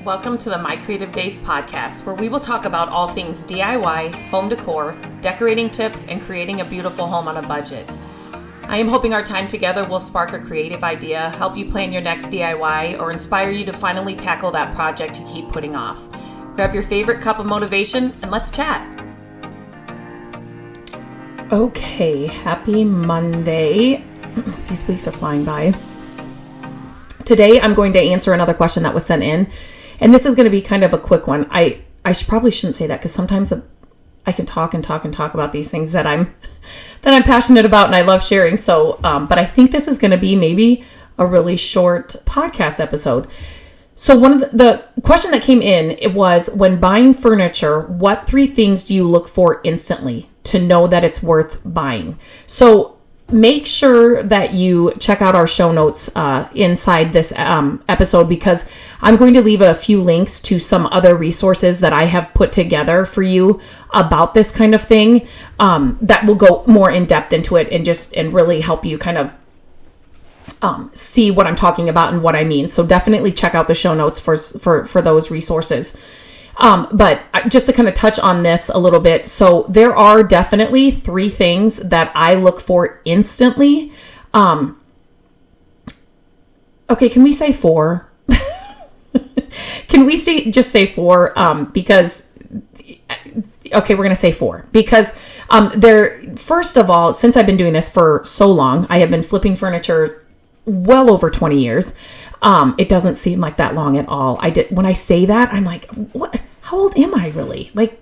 Welcome to the My Creative Days podcast, where we will talk about all things DIY, home decor, decorating tips, and creating a beautiful home on a budget. I am hoping our time together will spark a creative idea, help you plan your next DIY, or inspire you to finally tackle that project you keep putting off. Grab your favorite cup of motivation and let's chat. Okay, happy Monday. These weeks are flying by. Today, I'm going to answer another question that was sent in, and this is going to be kind of a quick one. I probably shouldn't say that because sometimes I can talk about these things that I'm passionate about and I love sharing. So, but I think this is going to be maybe a really short podcast episode. So one of the question that came in, it was, when buying furniture, what 3 things do you look for instantly to know that it's worth buying? So make sure that you check out our show notes inside this episode, because I'm going to leave a few links to some other resources that I have put together for you about this kind of thing that will go more in depth into it and really help you kind of see what I'm talking about and what I mean. So definitely check out the show notes for those resources. But just to kind of touch on this a little bit. So there are definitely 3 things that I look for instantly. Okay, can we say 4? Can we just say 4? Because, okay, we're going to say 4 because, first of all, since I've been doing this for so long, I have been flipping furniture well over 20 years. It doesn't seem like that long at all. When I say that, I'm like, what? How old am I really? Like,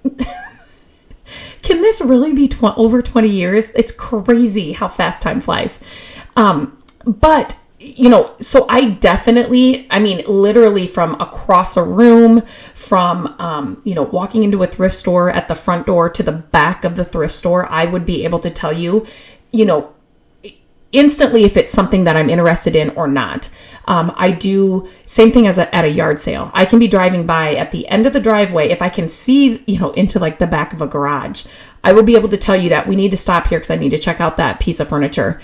can this really be over 20 years? It's crazy how fast time flies. But, so I definitely, literally from across a room, from, walking into a thrift store at the front door to the back of the thrift store, I would be able to tell you, instantly if it's something that I'm interested in or not. I do same thing as at a yard sale. I can be driving by at the end of the driveway. If I can see, into like the back of a garage, I will be able to tell you that we need to stop here because I need to check out that piece of furniture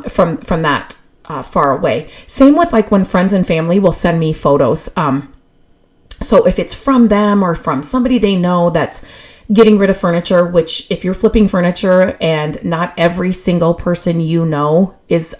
from that far away. Same with like when friends and family will send me photos. So if it's from them or from somebody they know that's getting rid of furniture, which if you're flipping furniture and not every single person is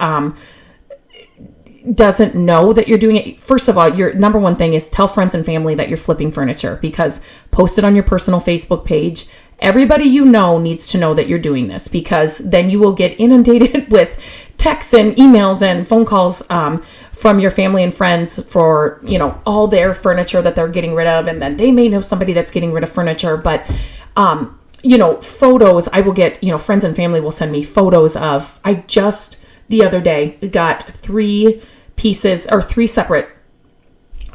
doesn't know that you're doing it. First of all, your number one thing is tell friends and family that you're flipping furniture, because post it on your personal Facebook page. Everybody needs to know that you're doing this, because then you will get inundated with texts and emails and phone calls from your family and friends for, all their furniture that they're getting rid of. And then they may know somebody that's getting rid of furniture. But, photos, I will get, friends and family will send me photos of, I just the other day got 3 separate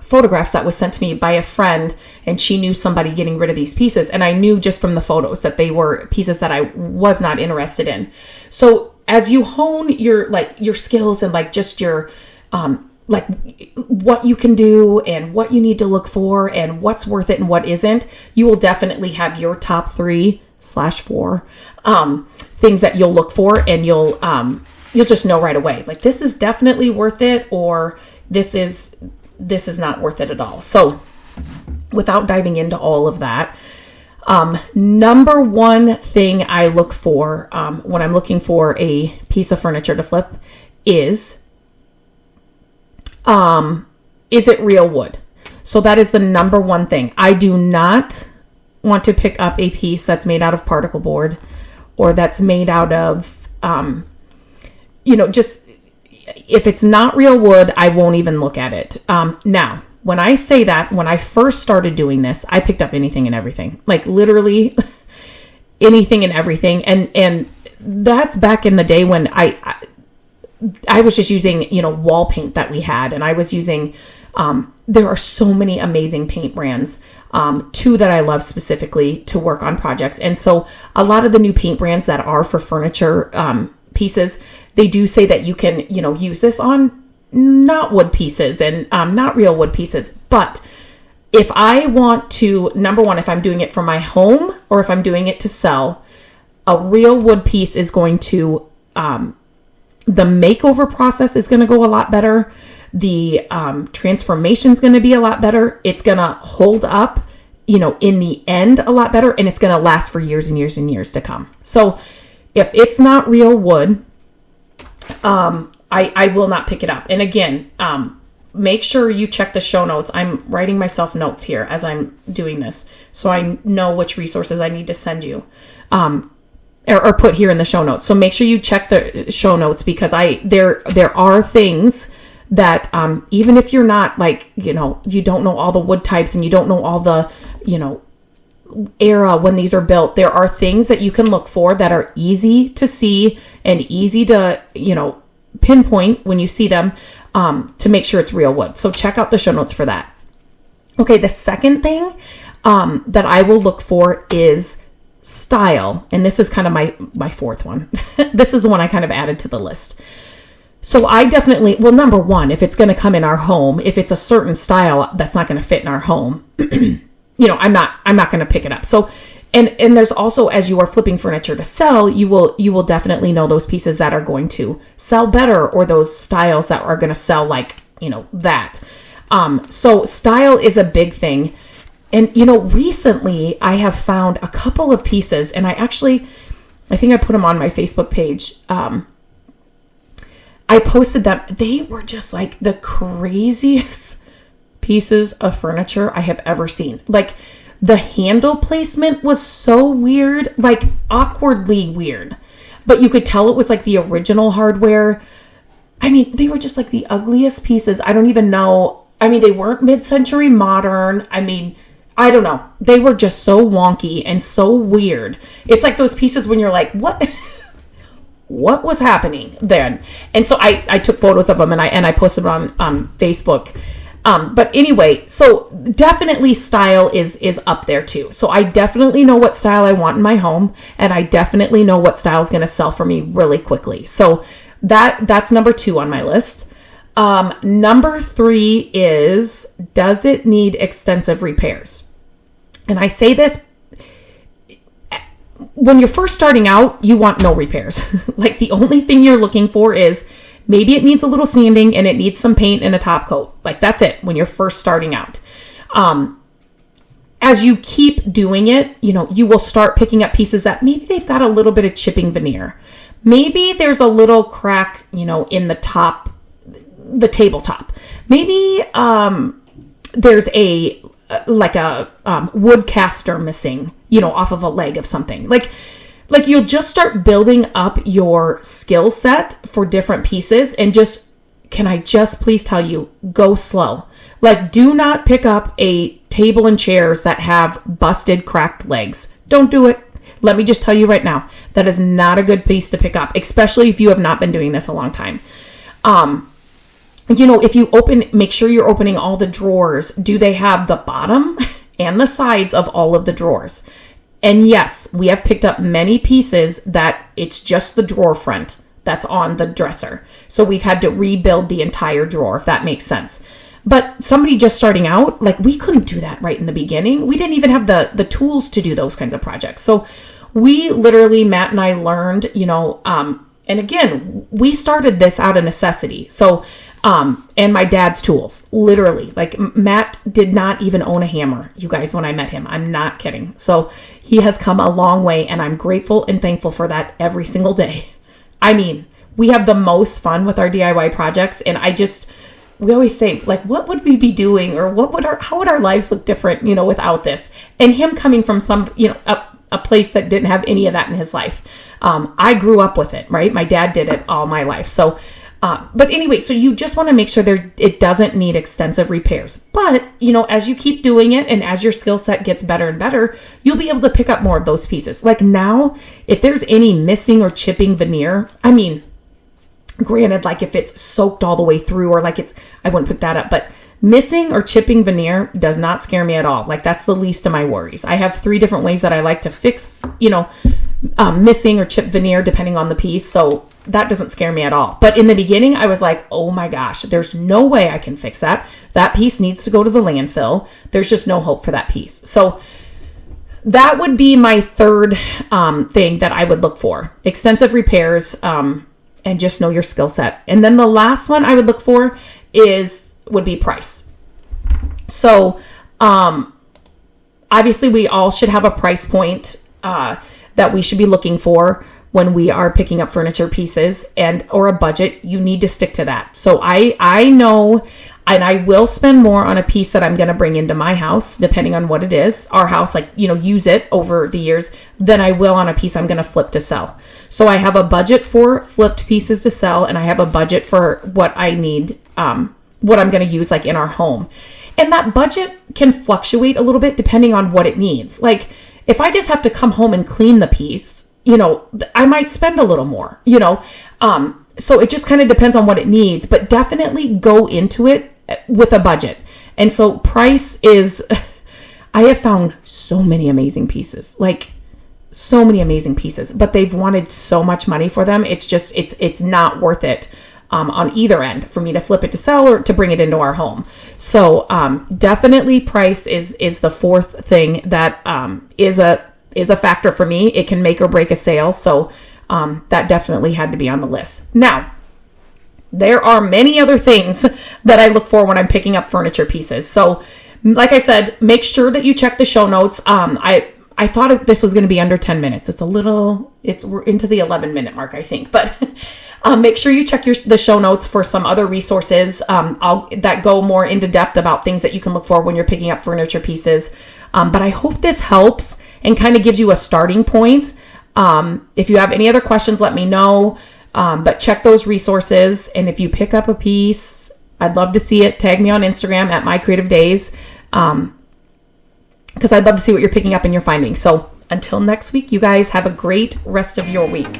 photographs that was sent to me by a friend, and she knew somebody getting rid of these pieces. And I knew just from the photos that they were pieces that I was not interested in. So as you hone your skills and like just your, what you can do and what you need to look for and what's worth it and what isn't, you will definitely have your top 3/4 things that you'll look for, and you'll just know right away, like, this is definitely worth it, or this is not worth it at all. So without diving into all of that, number one thing I look for when I'm looking for a piece of furniture to flip is it real wood? So that is the number one thing. I do not want to pick up a piece that's made out of particle board, or that's made out of, just, if it's not real wood, I won't even look at it. Now, when I say that, when I first started doing this, I picked up anything and everything, like literally anything and everything. And that's back in the day when I was just using, wall paint that we had. And I was using, there are so many amazing paint brands, 2 that I love specifically to work on projects. And so a lot of the new paint brands that are for furniture, pieces, they do say that you can, use this on not wood pieces and not real wood pieces. But if I want to, number one, if I'm doing it for my home or if I'm doing it to sell, a real wood piece is going to, the makeover process is going to go a lot better. The transformation is going to be a lot better. It's going to hold up, in the end a lot better, and it's going to last for years and years and years to come. So if it's not real wood, I will not pick it up. And again, make sure you check the show notes. I'm writing myself notes here as I'm doing this, so I know which resources I need to send you, or put here in the show notes. So make sure you check the show notes, because there are things that, even if you're not you don't know all the wood types and you don't know all the, era when these are built, there are things that you can look for that are easy to see and easy to, pinpoint when you see them, to make sure it's real wood. So check out the show notes for that. Okay. The second thing, that I will look for is style. And this is kind of my fourth one. This is the one I kind of added to the list. So I definitely, number one, if it's going to come in our home, if it's a certain style that's not going to fit in our home, I'm not going to pick it up. So, and there's also, as you are flipping furniture to sell, you will definitely know those pieces that are going to sell better, or those styles that are going to sell that. So style is a big thing. And, recently I have found a couple of pieces, and I think I put them on my Facebook page. I posted them. They were just the craziest pieces of furniture I have ever seen. The handle placement was so weird, awkwardly weird, but you could tell it was the original hardware. I mean, they were just the ugliest pieces. I don't even know. I mean, they weren't mid-century modern. I mean, I don't know. They were just so wonky and so weird. It's those pieces when you're what? What was happening then? And so I took photos of them and I posted them on Facebook. But anyway, so definitely style is up there too. So I definitely know what style I want in my home, and I definitely know what style is going to sell for me really quickly. So that's number 2 on my list. Number 3 is, does it need extensive repairs? And I say this, when you're first starting out, you want no repairs. The only thing you're looking for is maybe it needs a little sanding and it needs some paint and a top coat. That's it when you're first starting out. As you keep doing it, you will start picking up pieces that maybe they've got a little bit of chipping veneer. Maybe there's a little crack, in the top, the tabletop. Maybe there's a wood caster missing, off of a leg of something. You'll just start building up your skill set for different pieces, and can I just please tell you, go slow. Do not pick up a table and chairs that have busted, cracked legs. Don't do it. Let me just tell you right now, that is not a good piece to pick up, especially if you have not been doing this a long time. If you make sure you're opening all the drawers. Do they have the bottom and the sides of all of the drawers? And yes, we have picked up many pieces that it's just the drawer front that's on the dresser. So we've had to rebuild the entire drawer, if that makes sense. But somebody just starting out, we couldn't do that right in the beginning. We didn't even have the tools to do those kinds of projects. So we literally, Matt and I learned, and again, we started this out of necessity. So, and my dad's tools, literally, Matt did not even own a hammer, you guys, when I met him. I'm not kidding. So he has come a long way, and I'm grateful and thankful for that every single day. I mean, we have the most fun with our DIY projects, and we always say, what would we be doing, or how would our lives look different, without this? And him coming from a place that didn't have any of that in his life. I grew up with it, right? My dad did it all my life. So, but anyway, so you just want to make sure it doesn't need extensive repairs. But, as you keep doing it and as your skill set gets better and better, you'll be able to pick up more of those pieces. Now, if there's any missing or chipping veneer, I mean, granted, if it's soaked all the way through, or I wouldn't put that up, but missing or chipping veneer does not scare me at all. That's the least of my worries. I have 3 different ways that I like to fix, missing or chipped veneer depending on the piece. So that doesn't scare me at all. But in the beginning, I was like, oh my gosh, there's no way I can fix that. That piece needs to go to the landfill. There's just no hope for that piece. So that would be my third thing that I would look for. Extensive repairs. and just know your skill set. And then the last one I would look for would be price. So, obviously we all should have a price point, that we should be looking for when we are picking up furniture pieces or a budget. You need to stick to that. So I know, and I will spend more on a piece that I'm going to bring into my house, depending on what it is, our house, use it over the years, than I will on a piece I'm going to flip to sell. So I have a budget for flipped pieces to sell, and I have a budget for what I need, what I'm going to use in our home. And that budget can fluctuate a little bit depending on what it needs. If I just have to come home and clean the piece, I might spend a little more, so it just kind of depends on what it needs, but definitely go into it with a budget. And so price is, I have found so many amazing pieces, but they've wanted so much money for them. It's just, it's not worth it, on either end for me to flip it to sell or to bring it into our home. So, definitely price is the fourth thing that, is a factor for me. It can make or break a sale. So, that definitely had to be on the list. Now, there are many other things that I look for when I'm picking up furniture pieces. So, like I said, make sure that you check the show notes. I thought this was going to be under 10 minutes. We're into the 11-minute mark, I think, but make sure you check the show notes for some other resources that go more into depth about things that you can look for when you're picking up furniture pieces. But I hope this helps and kind of gives you a starting point. If you have any other questions, let me know. But check those resources. And if you pick up a piece, I'd love to see it. Tag me on Instagram at MyCreativeDays. Because I'd love to see what you're picking up and you're finding. So until next week, you guys have a great rest of your week.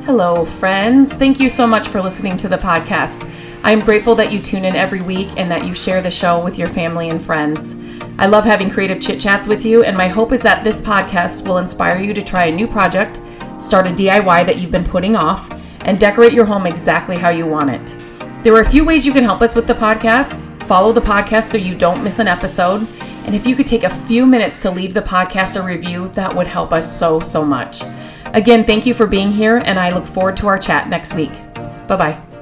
Hello, friends. Thank you so much for listening to the podcast. I'm grateful that you tune in every week and that you share the show with your family and friends. I love having creative chit chats with you, and my hope is that this podcast will inspire you to try a new project, start a DIY that you've been putting off, and decorate your home exactly how you want it. There are a few ways you can help us with the podcast. Follow the podcast so you don't miss an episode. And if you could take a few minutes to leave the podcast a review, that would help us so, so much. Again, thank you for being here, and I look forward to our chat next week. Bye-bye.